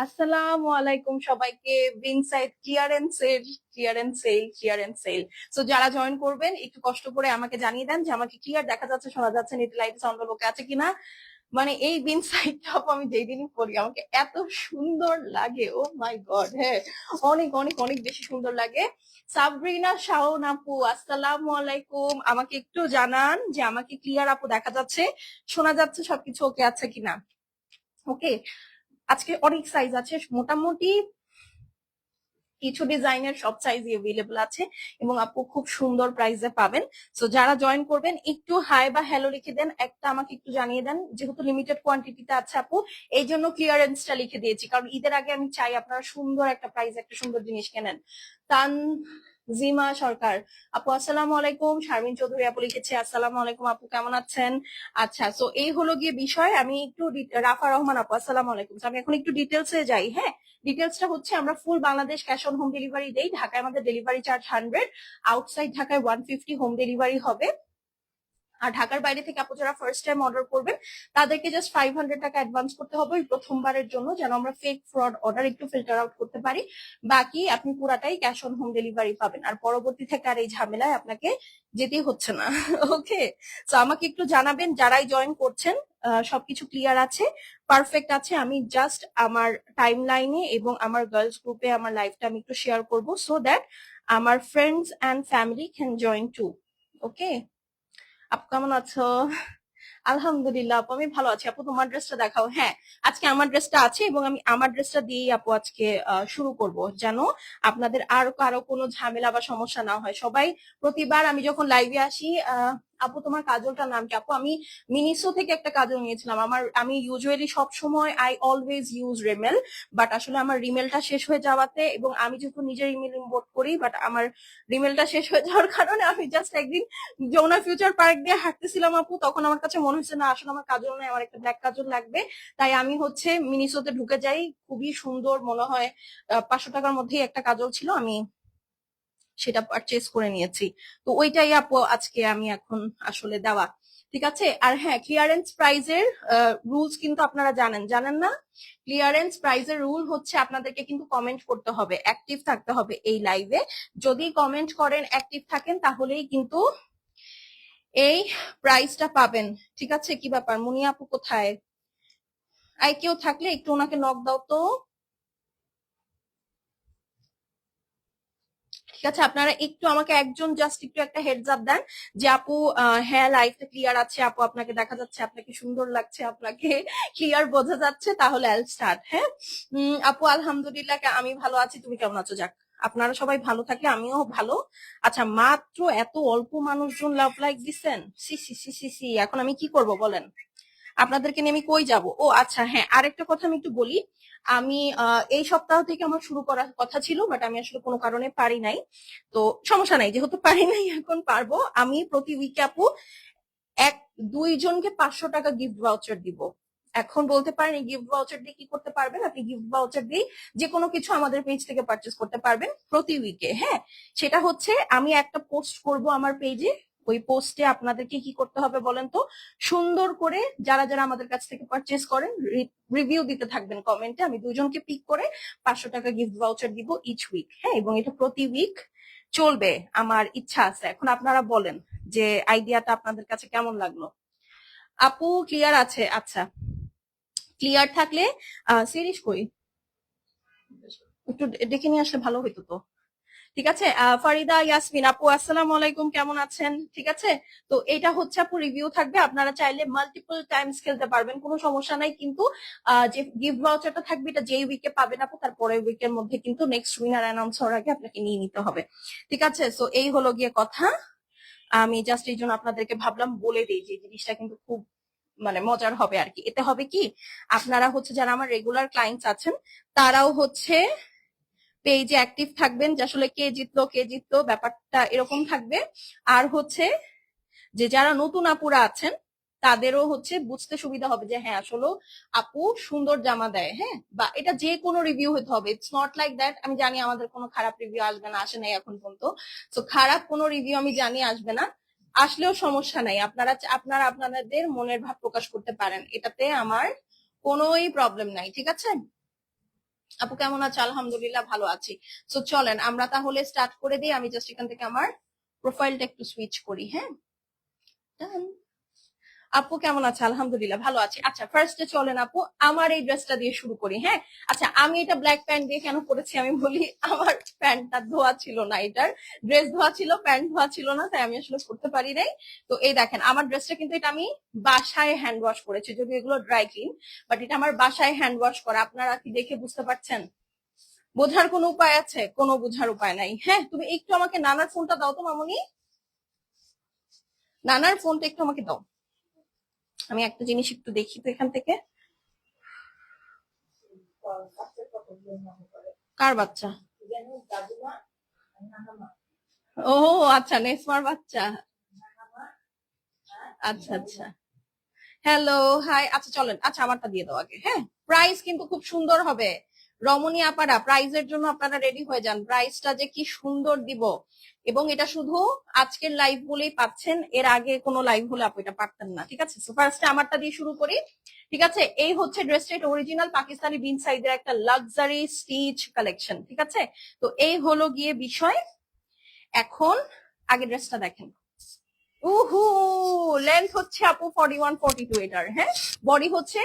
আসসালামু আলাইকুম সবাইকে। বিনসাইড ক্লিয়ারেন্স সেল। সো যারা জয়েন করবেন একটু কষ্ট করে আমাকে জানিয়ে দেন যে আমাকে ক্লিয়ার দেখা যাচ্ছে, শোনা যাচ্ছে, নেট লাইট সাউন্ড ওকে আছে কিনা। মানে এই বিনসাইড টপ আমি যেই দিনই পড়ি আমাকে এত সুন্দর লাগে, ও মাই গড। হ্যাঁ, অনেক অনেক অনেক বেশি সুন্দর লাগে। সাবরিনা শাওন আপু, আসসালামু আলাইকুম। আমাকে একটু জানান যে আমাকে ক্লিয়ার আপু দেখা যাচ্ছে, শোনা যাচ্ছে, সবকিছু ওকে আছে কিনা। ওকে, আজকে অনেক সাইজ আছে, মোটামুটি কিছু ডিজাইনের সব সাইজই अवेलेबल আছে এবং আপু খুব সুন্দর প্রাইসে পাবেন। সো যারা জয়েন করবেন একটু হাই বা হ্যালো লিখে দেন, একটা আমাকে একটু জানিয়ে দেন, যেহেতু লিমিটেড কোয়ান্টিটিতে আছে আপু, এই জন্য ক্লিয়ারেন্সটা লিখে দিয়েছি, কারণ ঈদের আগে আমি চাই আপনারা সুন্দর একটা প্রাইস, একটা সুন্দর জিনিস কেনেন। তানজিমা সরকার আপু, আসসালামু আলাইকুম। শারমিন চৌধুরী আপু লিখেছে আসসালামু আলাইকুম আপু, কেমন আছেন? আচ্ছা, সো এই হলো গিয়ে বিষয়। আমি একটু রাফা রহমান আপু, আসসালামু আলাইকুম। আমি এখন একটু ডিটেলসে যাই। হ্যাঁ, ডিটেলসটা হচ্ছে আমরা full Bangladesh cash on home delivery দেই। ঢাকায় আমাদের ডেলিভারি চার্জ 100, আউটসাইড ঢাকায় 150 হোম ডেলিভারি হবে। আর ঢাকার বাইরে থেকে আপু যারা ফার্স্ট টাইম অর্ডার করবেন তাদেরকে জাস্ট 500 টাকা অ্যাডভান্স করতে হবে ওই প্রথমবারের জন্য, যেন আমরা ফেক ফ্রড অর্ডার একটু ফিল্টার আউট করতে পারি। বাকি আপনি পুরাটাই ক্যাশ অন হোম ডেলিভারি পাবেন, আর পরবর্তী থেকে আর এই ঝামেলায় আপনাকে যেতেই হচ্ছে না। ওকে, তো আমাকে একটু জানাবেন যারাই জয়েন করছেন সবকিছু ক্লিয়ার আছে, পারফেক্ট আছে। আমি জাস্ট আমার টাইম লাইনে এবং আমার গার্লস গ্রুপে আমার লাইফটা আমি একটু শেয়ার করব, সো দ্যাট আমার friends and family can join too. Okay, আপু কেমন আছো? আলহামদুলিল্লাহ আপু, আমি ভালো আছি। আপু তোমার ড্রেসটা দেখাও। হ্যাঁ, আজকে আমার ড্রেসটা আছে এবং আমি আমার ড্রেসটা দিয়েই আপু আজকে শুরু করব, যেন আপনাদের আর কারো কোনো ঝামেলা বা সমস্যা না হয়। সবাই প্রতিবার আমি যখন লাইভে আসি, আপু তোমার কাজলটার নাম কি? আপু আমি মিনিসো থেকে একটা কাজল নিয়েছিলাম। আমি ইউজুয়ালি সব সময় I always use Remal, but আসলে আমার রিমেলটা শেষ হয়ে যাওয়াতে, এবং আমি যেহেতু নিজের ইমেল ইম্পোর্ট করি, বাট আমার রিমেলটা শেষ হয়ে যাওয়ার কারণে আমি জাস্ট একদিন যমুনা ফিউচার পার্ক দিয়ে হাঁটতেছিলাম আপু, তখন আমার কাছে মনে হচ্ছে না আসলে আমার কাজল নেই, আমার একটা ব্ল্যাক কাজল লাগবে। তাই আমি হচ্ছে মিনিসোতে ঢুকে যাই, খুবই সুন্দর মনে হয় 500 টাকার মধ্যেই একটা কাজল ছিল, আমি সেটা পারচেজ করে নিয়েছি। তো ওইটাই আপু আজকে আমি এখন আসলে দেওয়া। ঠিক আছে। আর হ্যাঁ, ক্লিয়ারেন্স প্রাইজের রুলস কিন্তু আপনারা জানেন, জানেন না? ক্লিয়ারেন্স প্রাইজের রুল হচ্ছে আপনাদেরকে কিন্তু কমেন্ট করতে হবে, অ্যাক্টিভ থাকতে হবে এই লাইভে। যদি কমেন্ট করেন, অ্যাক্টিভ থাকেন, তাহলেই কিন্তু এই প্রাইসটা পাবেন। ঠিক আছে। কি ব্যাপার, মুনিয়া আপু কোথায়? আই কেউ থাকলে একটু ওনাকে নক দাও তো। ঠিক আছে, আপনারা একটু আমাকে একজন জাস্ট একটু একটা হেডস আপ দেন যে আপু হ্যাঁ লাইফটা ক্লিয়ার আছে, আপু আপনাকে দেখা যাচ্ছে, আপনাকে সুন্দর লাগছে, আপনাকে ক্লিয়ার বোঝা যাচ্ছে, তাহলে আইল স্টার্ট। হ্যাঁ, আপু আলহামদুলিল্লাহ, আমি ভালো আছি, তুমি কেমন আছো? যাক, আপনারা সবাই ভালো থাকলে আমিও ভালো। আচ্ছা, মাত্র এত অল্প মানুষজন লাভ লাইক দিচ্ছেন, সি সি সি সি সি, এখন আমি কি করব বলেন? আপনাদেরকে নিয়ে আমি কই যাব? ও আচ্ছা, হ্যাঁ, আরেকটা কথা আমি একটু বলি। আমি এই সপ্তাহ থেকে আমার শুরু করার কথা ছিল, বাট আমি আসলে কোনো কারণে পারি নাই। তো সমস্যা নাই, যেহেতু পারি নাই এখন পারবো। আমি প্রতি উইকে আপু এক দুইজনকে 500 টাকা গিফট ভাউচার দিব। এখন বলতে পারেন এই গিফট ভাউচার দিয়ে কি করতে পারবেন? আপনি গিফট ভাউচার দিয়ে যে কোনো কিছু আমাদের পেজ থেকে পারচেস করতে পারবেন প্রতি উইকে। হ্যাঁ, সেটা হচ্ছে আমি একটা পোস্ট করব আমার পেজে। ওই পোস্টে আপনাদেরকে কি করতে হবে বলেন তো? সুন্দর করে যারা যারা আমাদের কাছ থেকে পারচেস করেন রিভিউ দিতে থাকবেন কমেন্টে। আমি দুজনকে পিক করে 500 টাকা গিফট ভাউচার দিব ইচ উইক। হ্যাঁ, এবং এটা প্রতি উইক চলবে। আমার ইচ্ছা আছে। এখন আপনারা বলেন যে আইডিয়াটা আপনাদের কাছে কেমন লাগলো। আপু ক্লিয়ার আছে? আচ্ছা, ক্লিয়ার থাকলে সিরিজ কই একটু ডেকে নিয়ে আসলে ভালো হইতো তো। ঠিক আছে। ফারিদা ইয়াসমিন আপু, আসসালামু আলাইকুম, কেমন আছেন? ঠিক আছে। তো এটা হচ্ছে আপু রিভিউ থাকবে, আপনারা চাইলে মাল্টিপল টাইমস খেলতে পারবেন, কোনো সমস্যা নাই। কিন্তু যে গিফট ভাউচারটা থাকবে এটা যেই উইকে পাবেন আপু, তার পরের উইকের মধ্যে কিন্তু নেক্সট উইনার অ্যানাউন্স হওয়ার আগে আপনাকে নিয়ে নিতে হবে। ঠিক আছে। সো এই হলো গিয়ে কথা। আমি জাস্ট এই জন্য আপনাদেরকে ভাবলাম বলে দিই যে জিনিসটা কিন্তু খুব মানে মজার হবে আর কি। এতে হবে কি, আপনারা হচ্ছে যারা আমার রেগুলার ক্লায়েন্টস আছেন তারাও হচ্ছে পেজে অ্যাক্টিভ থাকবেন, যে আসলে কে জিতলো কে জিতলো ব্যাপারটা এরকম থাকবে। আর হচ্ছে যে যারা নতুন আপুরা আছেন তাদেরও হচ্ছে বুঝতে সুবিধা হবে যে হ্যাঁ আসলে আপু সুন্দর জামা দেয়। হ্যাঁ, বা এটা যে কোনো রিভিউ হতে হবে, ইটস নট লাইক দ্যাট। আমি জানি আমাদের কোনো খারাপ রিভিউ আসবে না, আসে নাই এখন পর্যন্ত। তো খারাপ কোনো রিভিউ আমি জানি আসবে না, আসলেও সমস্যা নাই। আপনারা আপনারা আপনাদের মনের ভাব প্রকাশ করতে পারেন, এটাতে আমার কোনোই প্রবলেম নাই। ঠিক আছে। আপু কেমন আছে? আলহামদুলিল্লাহ ভালো আছি। সো চলেন আমরা তাহলে স্টার্ট করে দিই। আমি জাস্ট এখান থেকে আমার প্রোফাইলটা একটু সুইচ করি। হ্যাঁ, Done. আপু কেমন আছে? আলহামদুলিল্লাহ ভালো আছি। আচ্ছা, ফার্স্টে চলেন আপু আমার এই ড্রেসটা দিয়ে শুরু করি। হ্যাঁ, আচ্ছা, আমি এটা ব্ল্যাক প্যান্ট দিয়ে কেন পরেছি আমি বলি। আমার প্যান্টটা ধোয়া ছিল না, এটার ড্রেস ধোয়া ছিল, প্যান্ট ধোয়া ছিল না, তাই আমি আসলে পরতে পারি নাই। তো এই দেখেন আমার ড্রেসটা, কিন্তু এটা আমি বাসায় হ্যান্ড ওয়াশ করেছি, যদিও এগুলো ড্রাই ক্লিন, বাট এটা আমার বাসায় হ্যান্ড ওয়াশ করা। আপনারা কি দেখে বুঝতে পারছেন? বোঝার কোনো উপায় আছে? কোনো বোঝার উপায় নাই। হ্যাঁ, তুমি একটু আমাকে নানার ফোনটা দাও তো মামুনি, নানার ফোনটা একটু আমাকে দাও। আমি একটা জিনিস একটু দেখি তো এখান থেকে। কার বাচ্চা? ও আচ্ছা, নেসমার বাচ্চা। আচ্ছা আচ্ছা, হ্যালো, হাই। আচ্ছা চলেন, আচ্ছা আমারটা দিয়ে দাও আগে। হ্যাঁ, প্রাইস কিন্তু খুব সুন্দর হবে। রমণী আপারা, প্রাইজের জন্য আপনারা রেডি হয়ে যান। প্রাইসটা যে কি সুন্দর দিব, এবং এটা শুধু আজকের লাইভ বলেই পাচ্ছেন, এর আগে কোনো লাইভ হলে আপনি এটা পারতেন না। ঠিক আছে, সো ফার্স্টে আমারটা দিয়ে শুরু করি। ঠিক আছে, এই হচ্ছে ড্রেসটা, এটা অরিজিনাল পাকিস্তানি বিন সাইজের একটা লাক্সারি স্টিচ কালেকশন। ঠিক আছে, তো এই হলো গিয়ে বিষয়। এখন আগে ড্রেসটা দেখেন। উহু, লেন্থ হচ্ছে আপু 41-42 এটার। হ্যাঁ, বডি হচ্ছে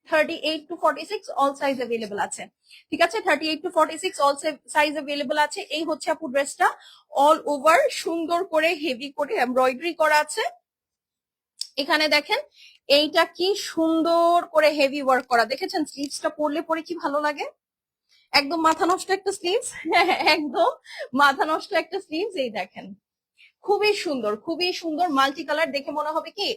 38-46, অল সাইজ अवेलेबल আছে। ঠিক আছে, 38-46 অল সাইজ अवेलेबल আছে। এই হচ্ছে আপু ড্রেসটা, অল ওভার সুন্দর করে হেভি করে এমব্রয়ডারি করা আছে। এখানে দেখেন এইটা কি সুন্দর করে হেভি ওয়ার্ক করা, দেখেছেন? স্লিভসটা পরলে পরে কি ভালো লাগে, একদম মাথা নষ্ট একটা স্লিভস। একদম মাথা নষ্ট একটা স্লিভস। এই দেখেন খুবই সুন্দর, খুবই সুন্দর, মাল্টি কালার, দেখে মনে হবে কি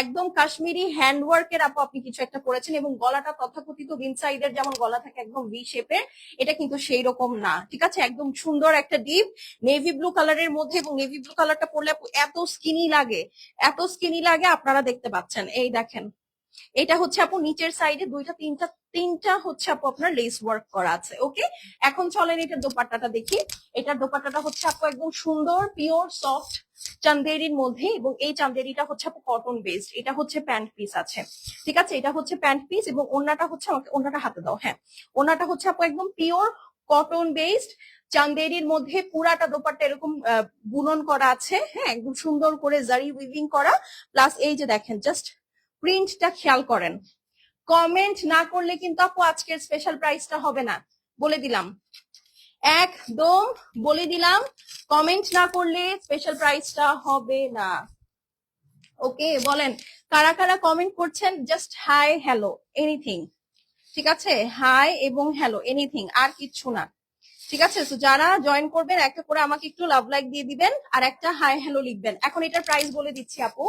একদম কাশ্মীরি হ্যান্ডওয়ার্কের আপু আপনি কিছু একটা করেছেন। এবং গলাটা তথাকথিত বিন সাইডের যেমন গলা থাকে একদম ভি শেপের, এটা কিন্তু সেই রকম না। ঠিক আছে, একদম সুন্দর একটা ডিপ নেভি ব্লু কালারের মধ্যে, এবং নেভি ব্লু কালারটা পরলে আপু এত স্কিনি লাগে, এত স্কিনি লাগে, আপনারা দেখতে পাচ্ছেন। এই দেখেন এটা হচ্ছে আপু নিচের সাইডে দুইটা তিনটা তিনটা হচ্ছে আপু আপনার লেস ওয়ার্ক করা আছে। ওকে, এখন চলেন এটার দোপাট্টাটা দেখি। এটার দোপাট্টাটা হচ্ছে আপু একদম সুন্দর পিওর সফট চান্দেরির মধ্যে, এবং এই চান্দেরিটা হচ্ছে আপু কটন বেসড। এটা হচ্ছে প্যান্ট পিস আছে। ঠিক আছে, এটা হচ্ছে প্যান্ট পিস, এবং ওন্নাটা হচ্ছে, আমাকে ওন্নাটা হাতে দাও। হ্যাঁ, ওন্নাটা হচ্ছে আপু একদম পিওর কটন বেসড চান্দেরির মধ্যে, পুরাটা দোপাট্টা এরকম বুনন করা আছে। হ্যাঁ, একদম সুন্দর করে জারি উইভিং করা। প্লাস এই যে দেখেন জাস্ট প্রিন্টটা খেয়াল করেন। কমেন্ট না করলে কিন্তু আপু আজকের স্পেশাল প্রাইসটা হবে না, বলে দিলাম, একদম বলে দিলাম। কমেন্ট না করলে স্পেশাল প্রাইসটা হবে না। ওকে, বলেন কারা কারা কমেন্ট করছেন, জাস্ট হাই হ্যালো এনিথিং। ঠিক আছে, হাই এবং হ্যালো এনিথিং, আর কিচ্ছু না। ঠিক আছে, তো যারা জয়েন করবেন একটা করে আমাকে একটু লাভ লাইক দিয়ে দিবেন, আর একটা হাই হ্যালো লিখবেন। এখন এটার প্রাইস বলে দিচ্ছি আপু।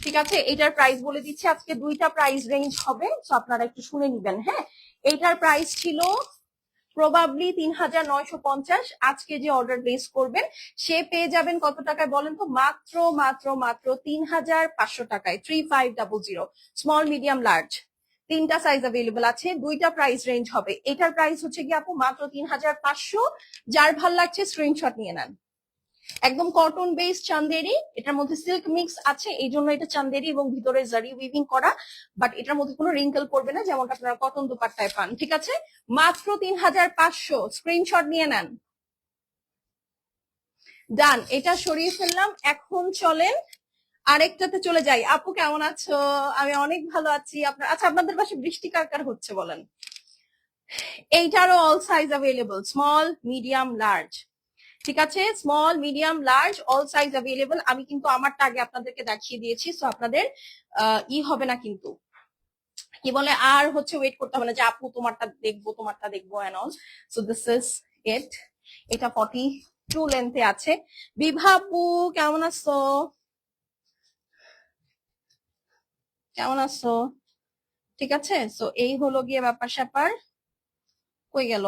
ঠিক আছে, এটার প্রাইস বলে দিচ্ছি। আজকে দুইটা প্রাইস রেঞ্জ হবে, তো আপনারা একটু শুনে নিবেন। হ্যাঁ, এইটার প্রাইস ছিল প্রবাবলি 3950। আজকে যে অর্ডার প্লেস করবেন সে পেয়ে যাবেন কত টাকায় বলেন তো? মাত্র মাত্র মাত্র 3500 টাকায়। 3500, স্মল মিডিয়াম লার্জ তিনটা সাইজ अवेलेबल আছে, দুইটা প্রাইস রেঞ্জ হবে। এটার প্রাইস হচ্ছে কি আপু মাত্র 3500। যার ভাল লাগছে স্ক্রিনশট নিয়ে নেন। একদম কটন বেস চান্দেরি, এটার মধ্যে সিল্ক মিক্স আছে, এই জন্য এটা চান্দেরি এবং ভিতরে জারি উইভিং করা, বাট এটার মধ্যে কোনো রিঙ্কেল পড়বে না, যেমনটা আপনারা কটন দুপাট্টায় পান। ঠিক আছে, মাত্র 3500, স্ক্রিনশট নিয়ে নেন। ডান, এটা সরিয়ে ফেললাম। এখন চলেন আরেকটাতে চলে যাই। আপু কেমন আছো? আমি অনেক ভালো আছি। আপনার, আচ্ছা আপনাদের পাশে বৃষ্টি কার কার হচ্ছে বলেন? এইটারও all size available, small medium large. ঠিক আছে, small medium large all size available. আমি কিন্তু আমারটা আগে আপনাদেরকে দেখিয়ে দিয়েছি, সো আপনাদের ই হবে না কিন্তু, কি বলে, আর হচ্ছে ওয়েট করতে হবে না যে আপু তোমারটা দেখবো তোমারটা দেখবো and all. So this is it. এটা 42 লেন্থে আছে। বিভা আপু কেমন আছো? কেমন আছো? ঠিক আছে, সো এই হলো গিয়ে ব্যাপার স্যাপার। কই গেল?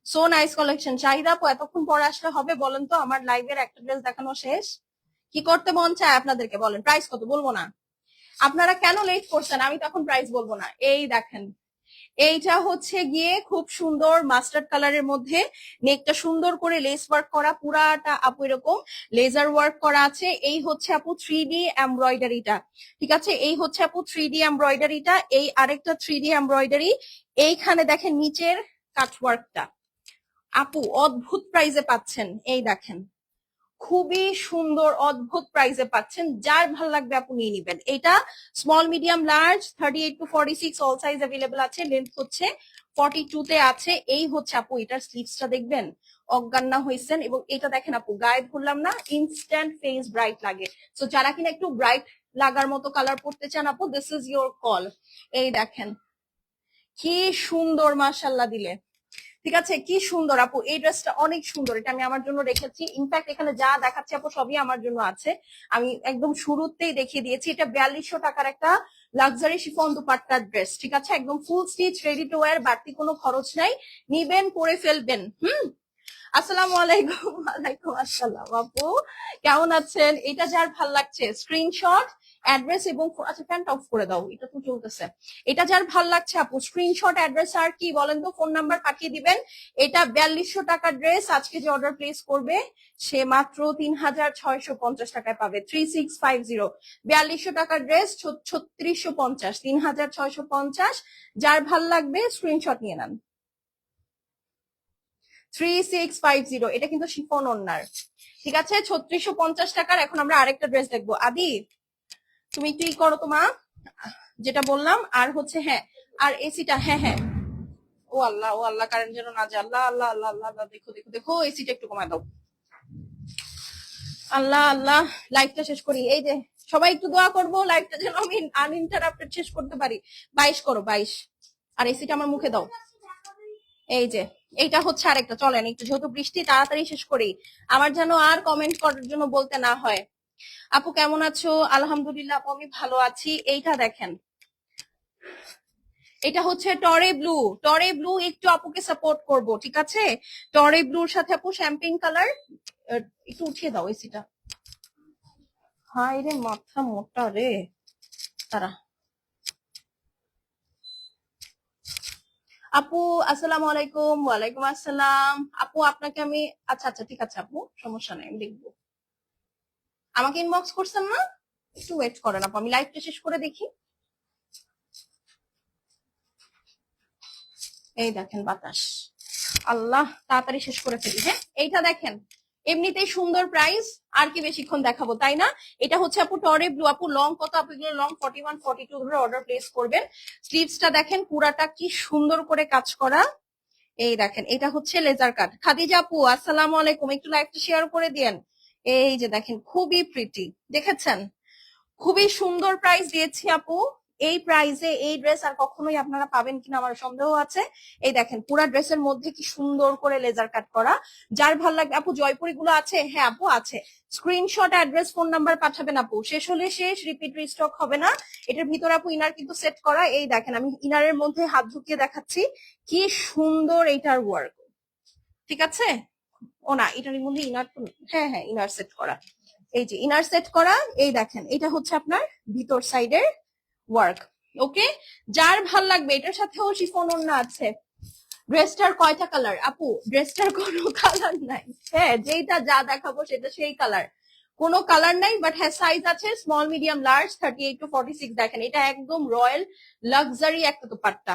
So nice collection. চাহিদা আপু এতক্ষণ পরে আসলে হবে বলেন তো? আমার লাইভের একটা ড্রেস দেখানো শেষ। কি করতে মন চায় আপনাদেরকে বলেন? প্রাইস কত বলবো না? আপনারা কেন লেট করছেন? আমি তখন প্রাইস বলবো না। এই দেখেন, এইটা হচ্ছে গিয়ে খুব সুন্দর মাস্টার্ড কালারের মধ্যে, নেকটা সুন্দর করে লেস ওয়ার্ক করা, পুরাটা আপু এরকম লেজার ওয়ার্ক করা আছে। এই হচ্ছে আপু 3D এমব্রয়ডারিটা। ঠিক আছে, এই হচ্ছে আপু 3D এমব্রয়ডারিটা। এই আরেকটা 3D এমব্রয়ডারি। এইখানে দেখেন নিচের কাটওয়ার্কটা আপু অদ্ভুত প্রাইজে পাচ্ছেন। এই দেখেন খুবই সুন্দর অদ্ভুত প্রাইসে পাচ্ছেন, যার ভালো লাগবে আপু নিয়ে নিবেন। এটা small medium large 38 to 46 all size available আছে, লেন্থ হচ্ছে 42 তে আছে। এই হচ্ছে আপু এটার স্লিভসটা দেখবেন, অজ্ঞান না হয়েছেন। এবং এটা দেখেন আপু গায়ে ধরলাম না, ইনস্ট্যান্ট ফেস ব্রাইট লাগে। সো যারা কিনা একটু ব্রাইট লাগার মতো কালার পড়তে চান আপু, দিস ইজ ইয়োর কল। এই দেখেন কি সুন্দর, মাশাল্লাহ দিলে। ঠিক আছে, কি সুন্দর আপু, এই ড্রেসটা অনেক সুন্দর, এটা আমি আমার জন্য রেখেছি। ইনফ্যাক্ট এখানে যা দেখাচ্ছি আপু সবই আমার জন্য আছে, আমি একদম শুরুতেই দেখিয়ে দিয়েছি। এটা 4200 টাকার একটা লাক্সারি শিফন দুপাট্টার ড্রেস, ঠিক আছে, একদম ফুল স্টিচ রেডি টু ওয়্যার, বাড়তি কোনো খরচ নাই, নিবেন পরে ফেলবেন। আসসালামু আলাইকুম। ওয়ালাইকুম আসসালাম আপু, কেমন আছেন? এটা যার ভাল লাগছে স্ক্রিনশট অ্যাড্রেস এবং আচ্ছা ফ্যানটা অফ করে দাও, এটা তো চলতেছে। এটা যার ভাল লাগছে আপু স্ক্রিনশট অ্যাড্রেস আর কি বলেন তো, ফোন নাম্বার পাঠিয়ে দিবেন। এটা 4200 টাকার ড্রেস, আজকে যে অর্ডার প্লেস করবে সে মাত্র 3650 টাকায় পাবে। 3650, 4200 টাকার ড্রেস 3650, 3650। যার ভাল লাগবে স্ক্রিনশট নিয়ে নেন। 3650, এটা কিন্তু শিফন ওন্নার, ঠিক আছে, 3650 টাকার। এখন আমরা আরেকটা ড্রেস দেখবো। আদি তুমি একটু ই করো তো মা, যেটা বললাম। আর হচ্ছে হ্যাঁ, আর এসিটা, হ্যাঁ হ্যাঁ, ও আল্লাহ ও আল্লাহ, কারেন্ট যেন না যায়, আল্লাহ আল্লাহ আল্লাহ আল্লাহ আল্লাহ, দেখো দেখো দেখো, এসিটা একটু কমায় দাও, আল্লাহ আল্লাহ। লাইভটা শেষ করি, এই যে সবাই একটু দোয়া করবো লাইভটা যেন আমি আনইন্টারাপ্টেড শেষ করতে পারি। 22 করো, 22। আর এসিটা আমার মুখে দাও। এই যে এইটা হচ্ছে আরেকটা, চলেন একটু, যেহেতু বৃষ্টি তাড়াতাড়ি শেষ করি, আমার যেন আর কমেন্ট করার জন্য বলতে না হয়। আপু কেমন আছো? আলহামদুলিল্লাহ আপু আমি ভালো আছি। এইটা দেখেন, এটা হচ্ছে টরে ব্লু। টরে ব্লু একটু আপুকে সাপোর্ট করব, ঠিক আছে। টরে ব্লুর সাথে আপু শ্যাম্পেন কালার, একটু উঠিয়ে দাও এসিটা। হাই রে মাথা মোটা রে তারা। আপু আসসালামু আলাইকুম। ওয়ালাইকুম আসসালাম আপু, আপনাকে আমি, আচ্ছা আচ্ছা ঠিক আছে আপু, সমস্যা নেই, আমি দেখবো। আমাকে ইনবক্স করছেন না, একটু ওয়েট করেন আপু, আমি লাইভটা শেষ করে দেখি। এই দেখেন বাতাস, আল্লাহ তাড়াতাড়ি শেষ করে ফেলি। হ্যাঁ এইটা দেখেন, এমনিতেই সুন্দর প্রাইস, আর কি বেশিক্ষণ দেখাবো তাই না। এটা হচ্ছে আপু টরে ব্লু। আপু লং কত আপু? এগুলো লং 41 42 ধরে অর্ডার প্লেস করবেন। স্লিভসটা দেখেন পুরাটা কি সুন্দর করে কাজ করা। এই দেখেন এটা হচ্ছে লেজার কাট। খাদিজা আপু আসসালামু আলাইকুম, একটু লাইভটা শেয়ার করে দিয়েন। এই যে দেখেন খুবই প্রিটি, দেখেছেন, খুবই সুন্দর প্রাইস দিয়েছি আপু। এই প্রাইসে এই ড্রেস আর কখনোই আপনারা পাবেন কিনা আমার সন্দেহ আছে। এই দেখেন পুরা ড্রেসের মধ্যে কি সুন্দর করে লেজার কাট করা, যার ভাল লাগবে। আপু জয়পুরি গুলো আছে? হ্যাঁ আপু আছে। স্ক্রিনশট অ্যাড্রেস ফোন নাম্বার পাঠাবেন আপু, শেষ হলে শেষ, রিপিট রিস্টক হবে না। এটার ভিতরে আপু ইনার কিন্তু সেট করা। এই দেখেন আমি ইনারের মধ্যে হাত ঢুকিয়ে দেখাচ্ছি, কি সুন্দর এইটার ওয়ার্ক, ঠিক আছে। ও না, এটার মধ্যে ইনার, হ্যাঁ হ্যাঁ ইনার সেট করা। এই যে ইনার সেট করা, এই দেখেন এটা হচ্ছে আপনার ভিতর সাইডের ওয়ার্ক। ওকে, যার ভাল লাগবে এটার সাথেও শিফন ওড়না আছে। ড্রেসটার কয়টা কালার আপু? ড্রেসটার কোনো কালার নাই, হ্যাঁ যেটা যা দেখাবো সেটা সেই কালার, কোনো কালার নাই। বাট হ্যাঁ সাইজ আছে স্মল মিডিয়াম লার্জ 38 to 46। দেখেন এটা একদম রয়্যাল লাক্সারি একটা দোপাট্টা,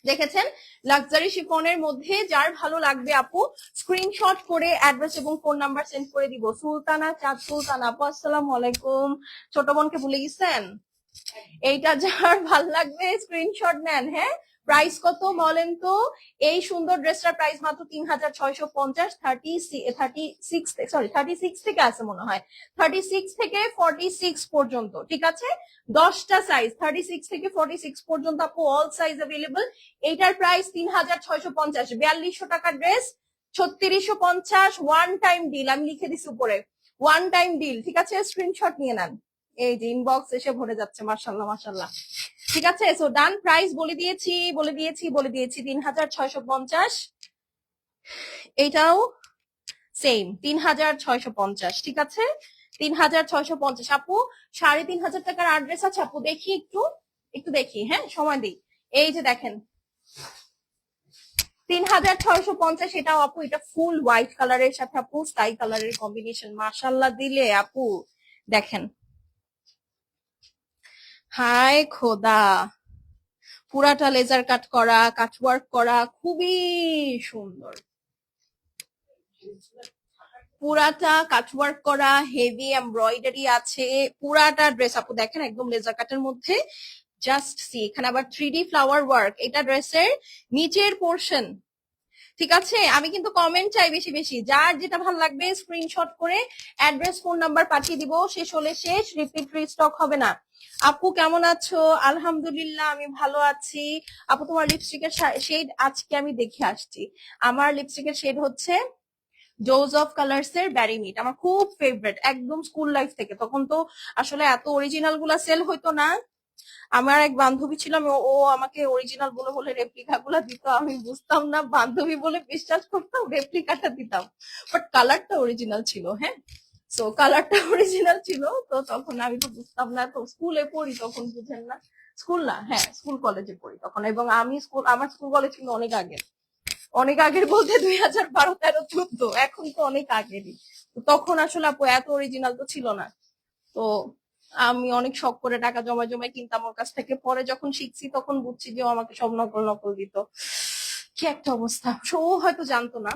দেখেছেন, লাক্সারি শিফনের মধ্যে। যার ভালো লাগবে আপু স্ক্রিনশট করে অ্যাড্রেস এবং ফোন নাম্বার সেন্ড করে দিব। সুলতানা চাঁদ সুলতানা আপু আসসালামু আলাইকুম, ছোট বোনকে ভুলে গেছেন। এইটা যার ভাল লাগবে স্ক্রিনশট নেন। হ্যাঁ প্রাইস কত বলেন তো? এই সুন্দর ড্রেসটার প্রাইস মাত্র 3650। 36 থেকে আছে মনে হয়, 36 থেকে 46 পর্যন্ত, ঠিক আছে। 10টা সাইজ 36 থেকে 46 পর্যন্ত আপু, অল সাইজ অ্যাভেলেবল। এইটার প্রাইস 3650, 4200 টাকার ড্রেস 3650। ওয়ান টাইম ডিল, আমি লিখে দিছি উপরে, ওয়ান টাইম ডিল, ঠিক আছে। স্ক্রিনশট নিয়ে নেন। এই যে ইনবক্স এসে ভরে যাচ্ছে, মাশাল্লাহ মাশাল্লাহ, ঠিক আছে। সো ডান, প্রাইস বলে দিয়েছি বলে দিয়েছি বলে দিয়েছি, 3650। এইটাও সেম 3650, ঠিক আছে, 3650 আপু। 3500 টাকার অ্যাড্রেস আছে আপু, দেখি একটু, একটু দেখি, হ্যাঁ সময় দিই। এই যে দেখেন 3650, এটাও আপু, এটা ফুল হোয়াইট কালারের সাথে আপু স্কাই কালারের কম্বিনেশন, মাশাল্লাহ দিলে আপু। দেখেন, হায় খোদা, পুরাটা লেজার কাট করা, কাটওয়ার্ক করা, খুবই সুন্দর। পুরাটা কাটওয়ার্ক করা, হেভি এমব্রয়ডারি আছে, পুরাটা ড্রেস আপু দেখেন একদম লেজার কাটের মধ্যে। জাস্ট সি, এখানে আবার 3D ফ্লাওয়ার ওয়ার্ক, এটা ড্রেসের নিচের পোর্শন। ঠিক আছে, আমি কিন্তু কমেন্ট চাই বেশি বেশি, যার যেটা ভালো লাগবে স্ক্রিনশট করে অ্যাড্রেস ফোন নাম্বার পাঠিয়ে দিব, শেষ হলে শেষ, রিপিট রিস্টক হবে না। আপু কেমন আছো? আলহামদুলিল্লাহ আমি ভালো আছি। আপু তোমার লিপস্টিকের শেড আজকে আমি দেখে আসছি। আমার লিপস্টিকের শেড হচ্ছে ডোজ অফ কালার্স এর ব্যারি মিট, আমার খুব ফেভারিট, একদম স্কুল লাইফ থেকে। তখন তো আসলে এত অরিজিনাল গুলা সেল হইতো না। আমার এক বান্ধবী ছিল, ও আমাকে অরিজিনাল বলে বলে রেপ্লিকা গুলা দিত, আমি বুঝতাম না, বান্ধবী বলে বিশ্বাস করতাম, রেপ্লিকাটা দিতাম, বাট কালারটা অরিজিনাল ছিল। হ্যাঁ, সো কালারটা অরিজিনাল ছিল, তো তখন আমি তো বুঝতাম না, তো স্কুলে পড়ি তখন, বুঝেন না, স্কুল না, হ্যাঁ স্কুল কলেজে পড়ি তখন, এবং আমি আমার স্কুল কলেজ ছিল অনেক আগে, অনেক আগের বলতে 2012, 2013, 2014, এখন তো অনেক আগেরই। তো তখন আসলে আপু এত অরিজিনাল তো ছিল না। তো আমি অনেক শখ করে টাকা জমায় জমায় কিনতাম ওর কাছ থেকে, পরে যখন শিখছি তখন বুঝছি যে ও আমাকে সব নকল নকল দিত। কি একটা অবস্থা, ও হয়তো জানতো না।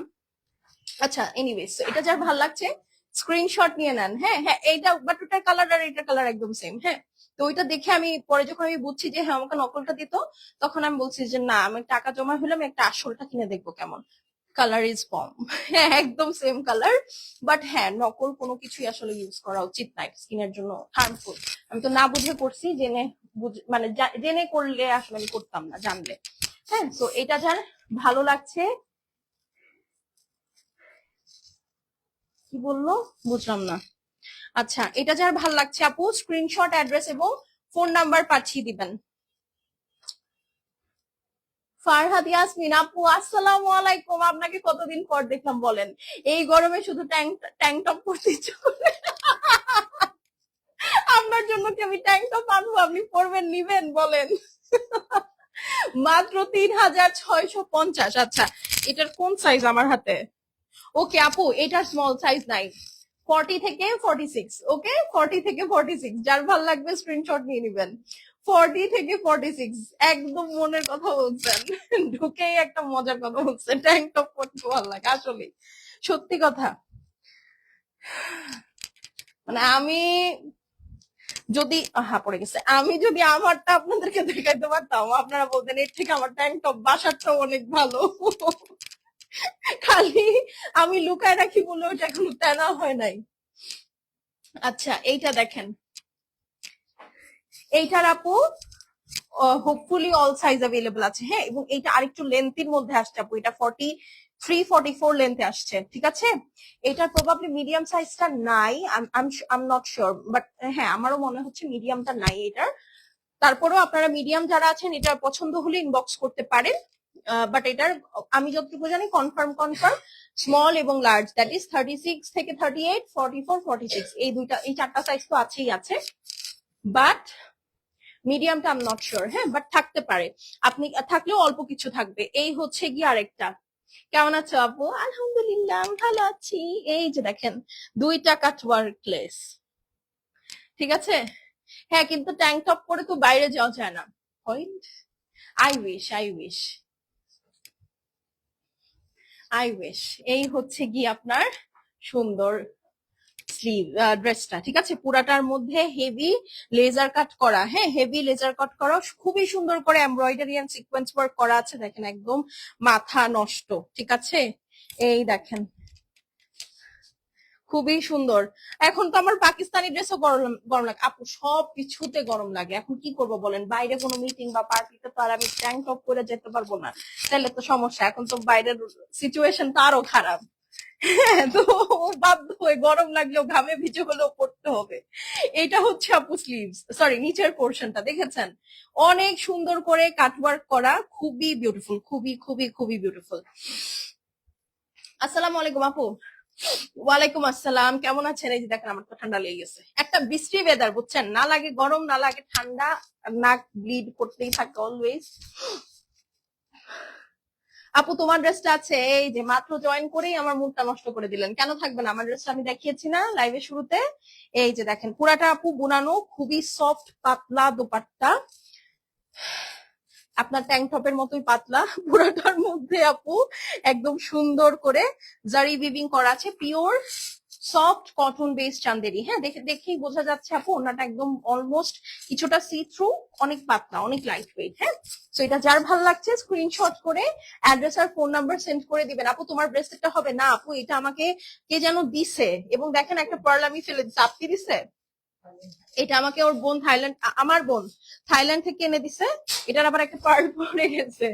আচ্ছা এনিওয়েজ, এটা যার ভালো লাগছে স্ক্রিনশট নিয়ে নেন। হ্যাঁ হ্যাঁ, এইটা বাট ওটার কালার আর এটার কালার একদম সেম। হ্যাঁ, তো ওইটা দেখে আমি পরে যখন আমি বুঝছি যে হ্যাঁ আমাকে নকলটা দিত, তখন আমি বলছি যে না, আমি টাকা জমা হলে আমি একটা আসলটা কিনে দেখবো কেমন। কালার ইজ কম, হ্যাঁ একদম সেম কালার, বাট হ্যাঁ নকল কোনো কিছুই আসলে ইউজ করা উচিত না, স্কিনের জন্য হার্মফুল। আমি তো না বুঝে করছি, জেনে মানে জেনে করলে আসলে আমি করতাম না জানলে। হ্যাঁ, তো এটা যার ভালো লাগছে, কি বললো বুঝলাম না। আচ্ছা, এটা যার ভাল লাগছে আপু স্ক্রিনশট অ্যাড্রেস এবং ফোন নাম্বার পাঠিয়ে দিবেন। ফারহাদ ইয়াসমিন আপু আসসালামু আলাইকুম, আপনাকে কতদিন পর দেখলাম বলেন। এই গরমে শুধু ট্যাঙ্ক টপ পরতে ইচ্ছে করে। আপনার জন্য কি আমি ট্যাঙ্ক টপ আনবো, আপনি পরবেন নিবেন বলেন? মাত্র 3650। আচ্ছা, এটার কোন সাইজ আমার হাতে? ওকে আপু, এটার স্মল সাইজ নাই, 40 থেকে 46। ওকে, 40 থেকে 46, যার ভাল লাগবে স্ক্রিনশট নিয়ে নিবেন। 40 থেকে 46, একদম মনের কথা বলছেন, ঢুকেই একটা মজার কথা বলছেন, ট্যাঙ্ক টপ পরতে ভালো লাগে আসলে, সত্যি কথা। মানে আমি যদি পড়ে গেছে, আমি যদি আমারটা আপনাদেরকে দেখাইতে পারতাম, আপনারা বলতেন এর থেকে আমার ট্যাঙ্ক টপ বাসারটা অনেক ভালো। খালি আমি লুকায় রাখি বলে ওটা এখনো তেনা হয় নাই। আচ্ছা এইটা দেখেন, এইটার আপু হোপফুলি অল সাইজ অ্যাভেলেবল আছে। হ্যাঁ, এবং এটা আরেকটু লেন্থের মধ্যে আসছে আপু, এটা 43-44 লেন্থে আসছে। ঠিক আছে, এটার প্রবাবলি মিডিয়াম সাইজটা নাই, আম নট শিওর, বাট হ্যাঁ আমারও মনে হচ্ছে মিডিয়ামটা নাই এটার। তারপরেও আপনারা মিডিয়াম যারা আছেন, এটা পছন্দ হলে ইনবক্স করতে পারেন। বাট এটার আমি যতটুকু জানি কনফার্ম স্মল এবং লার্জ, দ্যাট ইজ 36 থেকে 38, 44, 46, এই দুইটা, এই চারটা সাইজ তো আছেই আছে, বাট মিডিয়ামটা আম নট শিওর। হ্যাঁ, বাট থাকতে পারে, আপনি থাকলেও অল্প কিছু থাকবে। এই হচ্ছে গিয়ে আরেকটা। কেমন আছো আপু? আলহামদুলিল্লাহ আমি ভালো আছি। এই যে দেখেন, দুইটা কাটওয়ার্কলেস। ঠিক আছে, হ্যাঁ কিন্তু ট্যাঙ্ক টপ পরে তো বাইরে যাওয়া যায় না। Point, I wish. এই হচ্ছে গিয়ে আপনার সুন্দর স্লিভ ড্রেসটা। ঠিক আছে, পুরাটার মধ্যে হেভি লেজার কাট করা, হ্যাঁ হেভি লেজার কাট করা, খুবই সুন্দর করে এমব্রয়ডারি এন্ড সিকোয়েন্স ওয়ার্ক করা আছে, দেখেন একদম মাথা নষ্ট। ঠিক আছে, এই দেখেন খুবই সুন্দর। এখন তো আমার পাকিস্তানি ড্রেসও গরম গরম লাগে আপু, সব কিছুতে গরম লাগে। এখন কি করব বলেন, বাইরে কোনো মিটিং বা পার্টিতে তো আর আমি ট্যাঙ্ক টপ করে যেতে পারবো না, তাহলে তো সমস্যা। এখন তো বাইরের সিচুয়েশন তো আরো খারাপ। হ্যাঁ, তো বাধ্য হয়ে গরম লাগলেও ঘামে ভিজে হলেও পড়তে হবে। এটা হচ্ছে আপু স্লিভস, সরি নিচের পোর্শনটা দেখেছেন, অনেক সুন্দর করে কাটওয়ার্ক করা, খুবই বিউটিফুল, খুবই খুবই খুবই বিউটিফুল। আসসালামু আলাইকুম আপু। ওয়ালাইকুম আসসালাম, কেমন আছেন? এই যে দেখেন আমার তো ঠান্ডা লেগে গেছে, একটা বৃষ্টি ওয়েদার বুঝছেন, না লাগে গরম না লাগে ঠান্ডা, নাক ব্লিড করতেই থাকে অলওয়েজ। আপু তোমার ড্রেসটা আছে, এই যে মাত্র জয়েন করেই আমার মুডটা নষ্ট করে দিলেন। কেন থাকবে না, আমার ড্রেসটা আমি দেখিয়েছি না লাইভের শুরুতে। এই যে দেখেন পুরাটা আপু বুনানো, খুবই সফট পাতলা দোপাট্টা, আপনার ট্যাঙ্ক টপের মতোই পাতলা, পুরাটার মধ্যে আপু একদম সুন্দর করে জারি উইভিং করা আছে, pure soft cotton base Chanderi. হ্যাঁ, দেখেই বোঝা যাচ্ছে আপু ওনাটা একদম অলমোস্ট কিছুটা সি থ্রু, অনেক পাতলা, অনেক লাইট ওয়েট। হ্যাঁ, তো এটা যার ভালো লাগছে স্ক্রিনশট করে অ্যাড্রেস আর ফোন নাম্বার সেন্ড করে দিবেন। আপু তোমার ব্রেসলেটটা হবে না আপু, এটা আমাকে কে যেন দিছে, এবং দেখেন একটা পার্ল আমি ফেলে দিচ্ছে, আপনি দিছে? এটা আমাকে ওর বোন থাইল্যান্ড, আমার বোন থাইল্যান্ড থেকে এনে দিছে। এটার আবার একটা পার্ল পরে গেছে,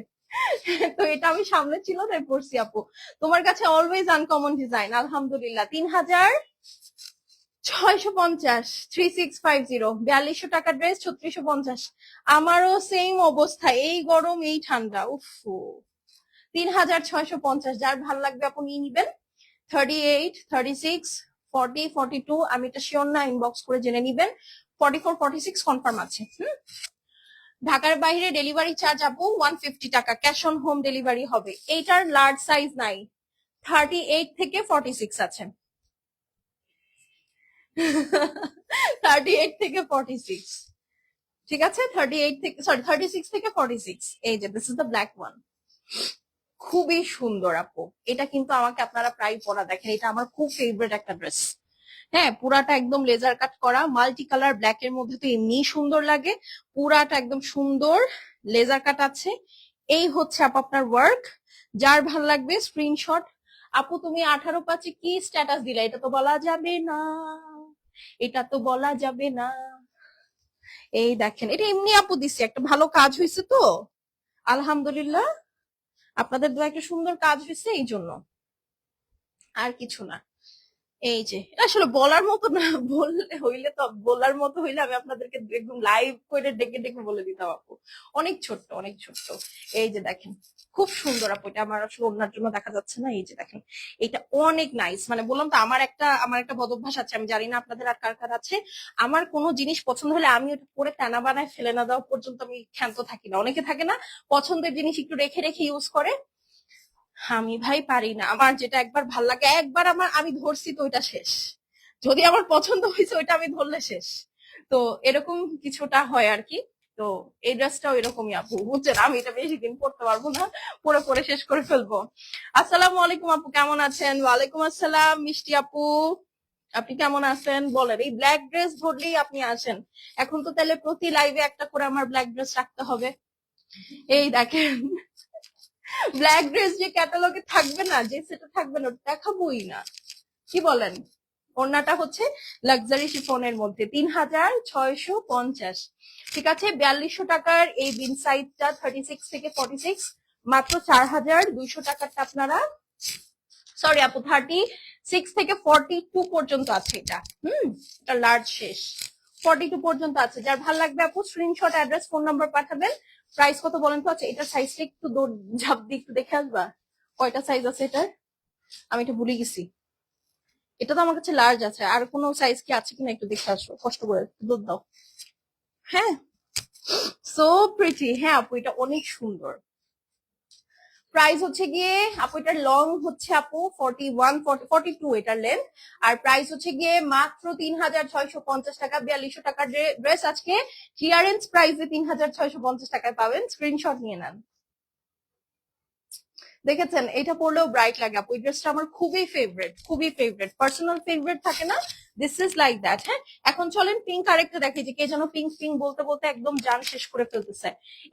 তো এটা আমি সামনে ছিল তাই পড়ছি আপু। তোমার কাছে অলওয়েজ আনকমন ডিজাইন, আলহামদুলিল্লাহ। 3650, 3650, 4200 টাকা ড্রেস, 3650। আমারও সেম অবস্থা, এই গরম এই ঠান্ডা, উফ। 3650, যার ভাল লাগবে আপু নিয়ে নিবেন। 38, 36, 40, 42, আমি এটা শিওর না, ইনবক্স করে জেনে নিবেন। 44, 46 কনফার্ম আছে। ঢাকার বাইরে ডেলিভারি চার্জ আপু 150 টাকা, ক্যাশ অন হোম ডেলিভারি হবে। এইটার লার্জ সাইজ নাই, 38 থেকে 46 আছে। 38 থেকে 46, ঠিক আছে, 38 থেকে, সরি 36 থেকে 46। এই যে this is the black one, খুবই সুন্দর আপু। এটা কিন্তু আমাকে আপনারা প্রায় পরা দেখেন, এটা আমার খুব ফেভারিট একটা ড্রেস। হ্যাঁ, পুরাটা একদম লেজার কাট করা, মাল্টি কালার ব্ল্যাক এর মধ্যে তো এমনি সুন্দর লাগে, পুরাটা একদম সুন্দর লেজার কাট আছে। এই হচ্ছে আপু আপনার ওয়ার্ক, যার ভাল লাগবে স্ক্রিনশট। আপু তুমি 18/5 কি স্ট্যাটাস দিলা, এটা তো বলা যাবে না, এটা তো বলা যাবে না। এই দেখেন, এটা এমনি আপু দিছি, একটা ভালো কাজ হয়েছে তো, আলহামদুলিল্লাহ। আপনাদের দোয়া একটা সুন্দর কাজ হয়েছে, এই জন্য, আর কিছু না। এই যে আসলে বলার মতো না, বললে হইলে তো, বলার মতো হইলে আমি আপনাদেরকে একদম লাইভ করে ডেকে ডেকে বলে দিতাম আপু। অনেক ছোট্ট, অনেক ছোট্ট। এই যে দেখেন, খুব সুন্দর আপু। এটা আমার আসলে ওনার জন্য দেখা যাচ্ছে না, এই যে দেখেন, এটা অনেক নাইস। মানে বললাম তো, আমার একটা বদভ্যাস আছে, আমি জানি না আপনাদের আর কার কার আছে। আমার কোনো জিনিস পছন্দ হলে আমি ওটা পরে টানা বানায় ফেলে না দেওয়া পর্যন্ত আমি ক্ষান্ত থাকি না। অনেকে থাকে না, পছন্দের জিনিস একটু রেখে রেখে ইউজ করে, আমি ভাই পারি না। আমার যেটা একবার ভাল লাগে, একবার আমি ধরছি তো ওইটা শেষ। যদি আমার পছন্দ হয়েছে ওইটা আমি ধরলে শেষ। তো এরকম কিছুটা হয় আর কি। তো এই ড্রেসটাও এরকমই আপু, বুঝছেন, আমি এটা বেশি দিন পড়তে পারবো না, পরে পরে শেষ করে ফেলবো। আসসালামু আলাইকুম আপু, কেমন আছেন? ওয়ালাইকুম আসসালাম মিষ্টি আপু, আপনি কেমন আছেন বলেন? এই ব্ল্যাক ড্রেস ধরলেই আপনি আসেন। এখন তো তাহলে প্রতি লাইভে একটা করে আমার ব্ল্যাক ড্রেস রাখতে হবে। এই দেখেন, ব্ল্যাক ড্রেস যে ক্যাটালগে থাকবে না, যে সেটা থাকবে না, ওটা দেখাবোই না, কি বলেন? ওড়নাটা হচ্ছে লাক্সারি শিফনের মধ্যে, 3650, ঠিক আছে। 4200 টাকার এই বিন সাইজটা, 36 থেকে 46, মাত্র 4200 টাকারটা আপনারা, সরি আপু, 36 থেকে 42 পর্যন্ত আছে এটা। এটা লার্জ শেষ, 42 পর্যন্ত আছে। যার ভালো লাগবে আপু স্ক্রিনশট, অ্যাড্রেস, ফোন নাম্বার পাঠাবেন। প্রাইস কত বলেন তো? আচ্ছা, এটার সাইজটা একটু দৌড় ঝাঁপ দিয়ে একটু দেখে আসবা, কয়টা সাইজ আছে এটার, আমি এটা ভুলে গেছি। এটা তো আমার কাছে লার্জ আছে, আর কোনো সাইজ কি আছে কিনা একটু দেখে আসো, কষ্ট করে দুধ দাও। হ্যাঁ, সো প্রিটি। হ্যাঁ আপু, এটা অনেক সুন্দর। প্রাইস হচ্ছে গিয়ে আপু, এটার লং হচ্ছে আপু 41, 42 এটার লেন্থ। আর প্রাইস হচ্ছে গিয়ে মাত্র 3650 টাকা। 4200 টাকার ড্রেস আজকে ক্লিয়ারেন্স প্রাইসে 3650 টাকায় পাবেন। স্ক্রিনশট নিয়ে নেন। দেখেছেন, এটা পরলেও ব্রাইট লাগে আপু। এই ড্রেসটা আমার খুবই ফেভারিট, খুবই ফেভারিট, পার্সোনাল ফেভারিট থাকে না, দিস ইজ লাইক দ্যাট। হ্যাঁ, এখন চলেন পিঙ্ক আরেকটা দেখে, যে কে যেন পিঙ্ক পিঙ্ক বলতে বলতে একদম জান শেষ করে ফেলতেছে।